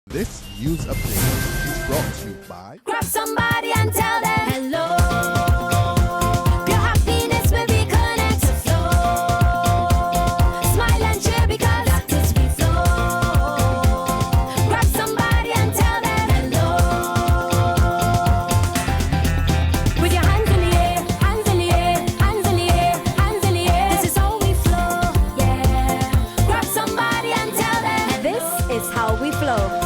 This news update is brought to you by Grab somebody and tell them hello. Your happiness will be connect to flow. Smile and cheer because that is we flow. Grab somebody and tell them hello. With your hands in the air, hands in the air, hands in the air, hands in the air. This is how we flow, yeah. Grab somebody and tell them this is how we flow.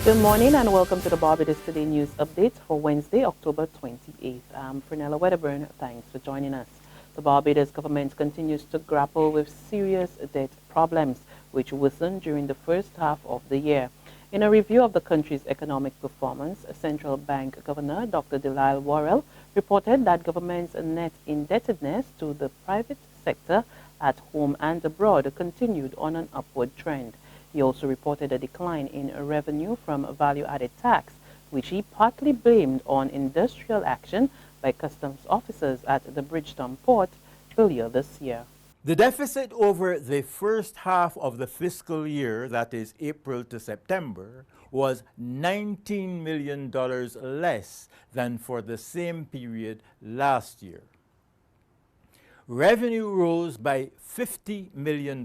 Good morning and welcome to the Barbados Today News Update for Wednesday, October 28th. I'm Fernella Wedderburn. Thanks for joining us. The Barbados government continues to grapple with serious debt problems, which worsened during the first half of the year. In a review of the country's economic performance, Central Bank Governor Dr. Delisle Worrell reported that government's net indebtedness to the private sector at home and abroad continued on an upward trend. He also reported a decline in revenue from value-added tax, which he partly blamed on industrial action by customs officers at the Bridgetown port earlier this year. The deficit over the first half of the fiscal year, that is April to September, was $19 million less than for the same period last year. Revenue rose by $50 million,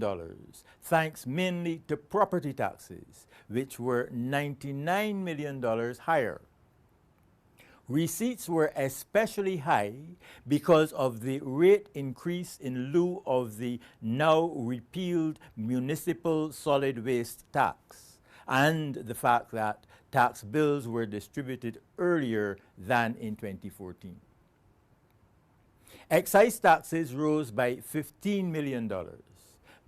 thanks mainly to property taxes, which were $99 million higher. Receipts were especially high because of the rate increase in lieu of the now repealed municipal solid waste tax, and the fact that tax bills were distributed earlier than in 2014. Excise taxes rose by $15 million,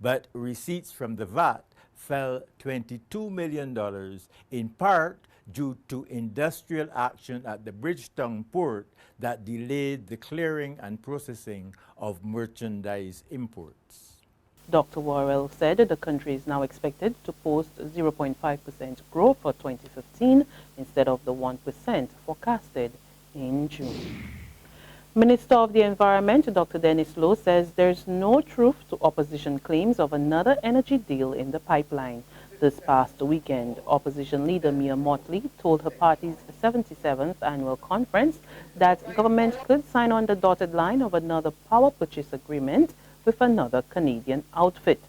but receipts from the VAT fell $22 million, in part due to industrial action at the Bridgetown port that delayed the clearing and processing of merchandise imports. Dr. Worrell said the country is now expected to post 0.5% growth for 2015 instead of the 1% forecasted in June. Minister of the Environment, Dr. Dennis Lowe, says there's no truth to opposition claims of another energy deal in the pipeline. This past weekend, opposition leader Mia Mottley told her party's 77th annual conference that government could sign on the dotted line of another power purchase agreement with another Canadian outfit.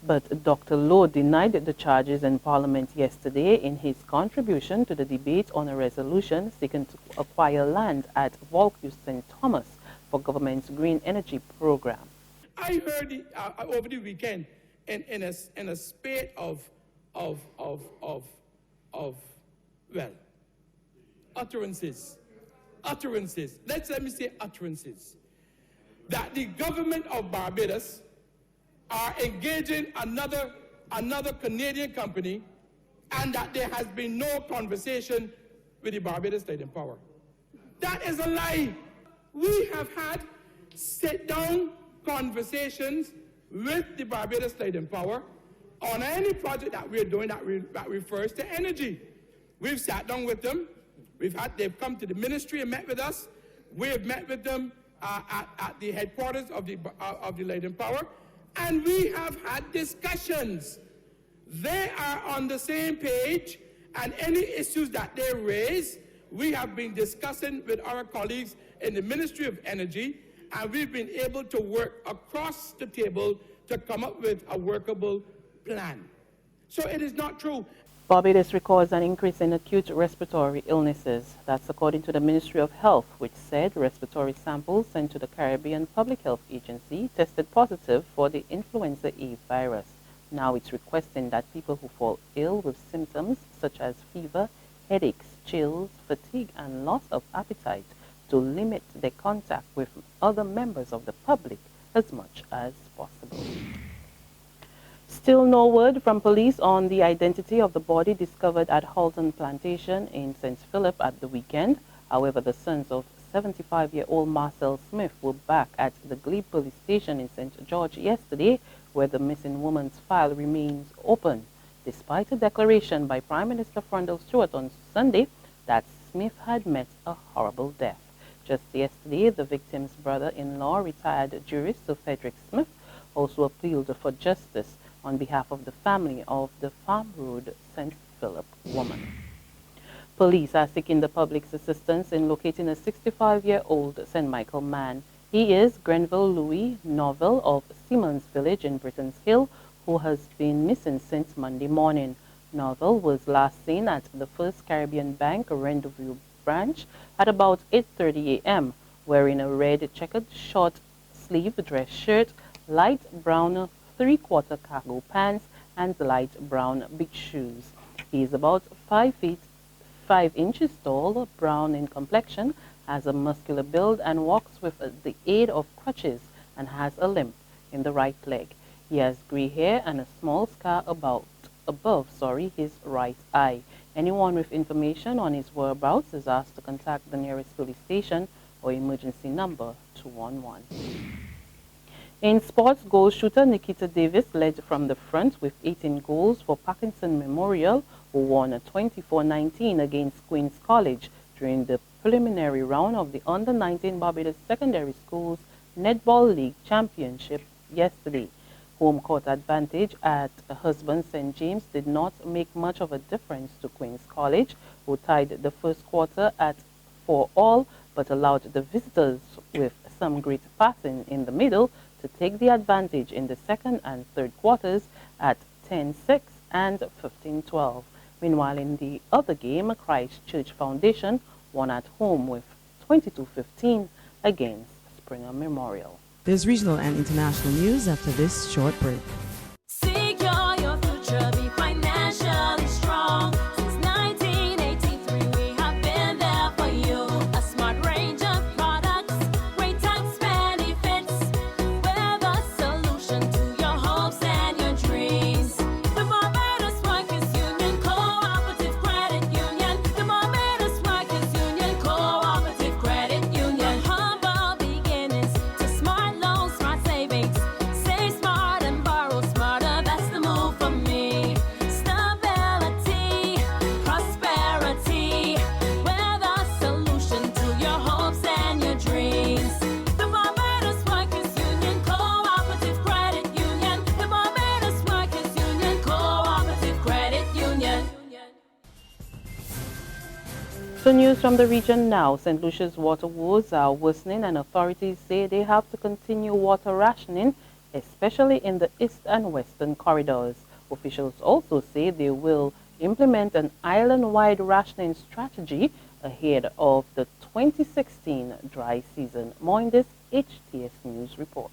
But Dr. Lowe denied the charges in Parliament yesterday in his contribution to the debate on a resolution seeking to acquire land at Volcus St. Thomas for government's green energy program. I heard over the weekend in a spate of utterances. Let me say utterances. That the government of Barbados are engaging another Canadian company, and that there has been no conversation with the Barbados State in Power. That is a lie. We have had sit-down conversations with the Barbados State in Power on any project that we're doing that refers to energy. We've sat down with them. They've come to the ministry and met with us. We have met with them at the headquarters of the Light and Power. And we have had discussions. They are on the same page, and any issues that they raise, we have been discussing with our colleagues in the Ministry of Energy, and we've been able to work across the table to come up with a workable plan. So it is not true. Barbados records an increase in acute respiratory illnesses. That's according to the Ministry of Health, which said respiratory samples sent to the Caribbean Public Health Agency tested positive for the influenza A virus. Now it's requesting that people who fall ill with symptoms such as fever, headaches, chills, fatigue, and loss of appetite to limit their contact with other members of the public as much as possible. Still no word from police on the identity of the body discovered at Halton Plantation in St. Philip at the weekend. However, the sons of 75-year-old Marcel Smith were back at the Glebe police station in St. George yesterday, where the missing woman's file remains open, despite a declaration by Prime Minister Frondell Stewart on Sunday that Smith had met a horrible death. Just yesterday, the victim's brother-in-law, retired jurist Frederick Smith, also appealed for justice on behalf of the family of the Farm Road St. Philip woman. Police are seeking the public's assistance in locating a 65-year-old St. Michael man. He is Grenville Louis Novell of Siemens Village in Britton's Hill, who has been missing since Monday morning. Novell was last seen at the First Caribbean Bank Rendezvous branch at about 8:30 a.m., wearing a red checkered short-sleeve dress shirt, light brown three-quarter cargo pants, and light brown big shoes. He is about 5 feet 5 inches tall, brown in complexion, has a muscular build, and walks with the aid of crutches and has a limp in the right leg. He has gray hair and a small scar above his right eye. Anyone with information on his whereabouts is asked to contact the nearest police station or emergency number 211. In sports, goal shooter Nikita Davis led from the front with 18 goals for Parkinson Memorial, who won a 24-19 against Queen's College during the preliminary round of the Under-19 Barbados Secondary Schools Netball League Championship yesterday. Home court advantage at Husband St. James did not make much of a difference to Queen's College, who tied the first quarter at 4-all, but allowed the visitors with some great passing in the middle to take the advantage in the second and third quarters at 10-6 and 15-12. Meanwhile, in the other game, Christchurch Foundation won at home with 22-15 against Springer Memorial. There's regional and international news after this short break. Secure your future, be financially strong. Since 1983, we have been there for you. A smart range of products, great tax benefits. We're the solution to your hopes and your dreams. The Barbados Workers Union Cooperative Credit Union. The Barbados Workers Union Cooperative Credit Union. Humble beginnings to smart loans, smart savings. Save smart and borrow smarter. That's the move for me. Stability, prosperity. We're the solution to your hopes and your dreams. The Barbados Workers Union Cooperative Credit Union. The Barbados Workers Union Cooperative Credit Union. So news from the region now. St. Lucia's water woes are worsening and authorities say they have to continue water rationing, especially in the east and western corridors. Officials also say they will implement an island-wide rationing strategy ahead of the 2016 dry season. More in this HTS News report.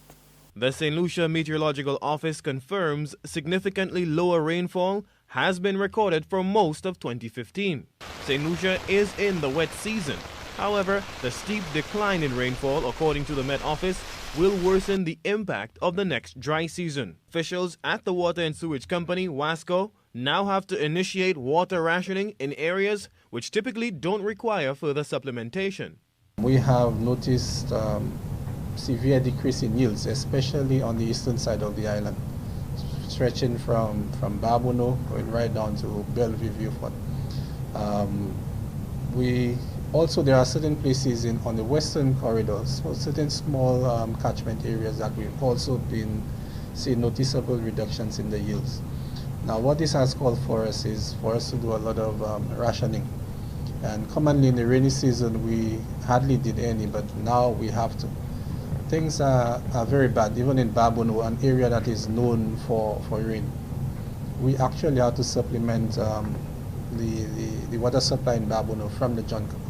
The St. Lucia Meteorological Office confirms significantly lower rainfall has been recorded for most of 2015. St. Lucia is in the wet season. However, the steep decline in rainfall, according to the Met Office, will worsen the impact of the next dry season. Officials at the Water and Sewage Company, WASCO, now have to initiate water rationing in areas which typically don't require further supplementation. We have noticed severe decrease in yields, especially on the eastern side of the island, stretching from Barbados going right down to Bellevue Viewfort. There are certain places on the western corridors, so certain small catchment areas that we've also been seeing noticeable reductions in the yields. Now, what this has called for us is for us to do a lot of rationing. And commonly in the rainy season, we hardly did any, but now we have to. Things are very bad, even in Barbados, an area that is known for rain. We actually have to supplement the water supply in Barbados from the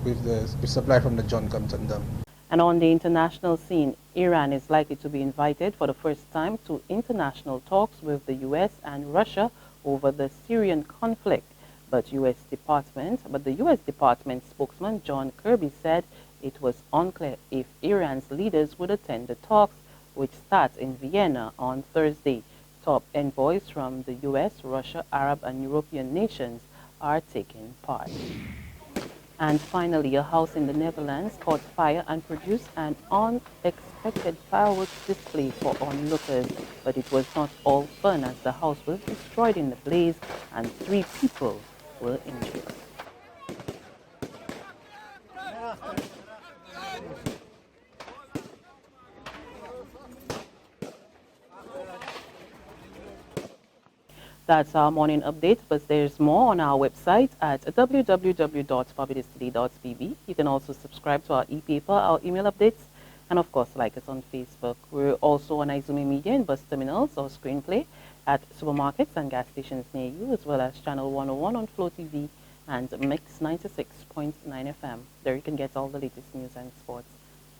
with supply from the John Compton Dam. And on the international scene, Iran is likely to be invited for the first time to international talks with the U.S. and Russia over the Syrian conflict. But the U.S. Department spokesman John Kirby said it was unclear if Iran's leaders would attend the talks, which start in Vienna on Thursday. Top envoys from the U.S., Russia, Arab, and European nations are taking part. And finally, a house in the Netherlands caught fire and produced an unexpected fireworks display for onlookers. But it was not all fun, as the house was destroyed in the blaze and 3 people were injured. That's our morning update, but there's more on our website at www.barbadostoday.tv. You can also subscribe to our e-paper, our email updates, and of course, like us on Facebook. We're also on Izumi Media in bus terminals or screenplay at supermarkets and gas stations near you, as well as Channel 101 on Flow TV and Mix 96.9 FM. There you can get all the latest news and sports.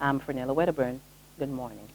I'm Fernella Wedderburn. Good morning.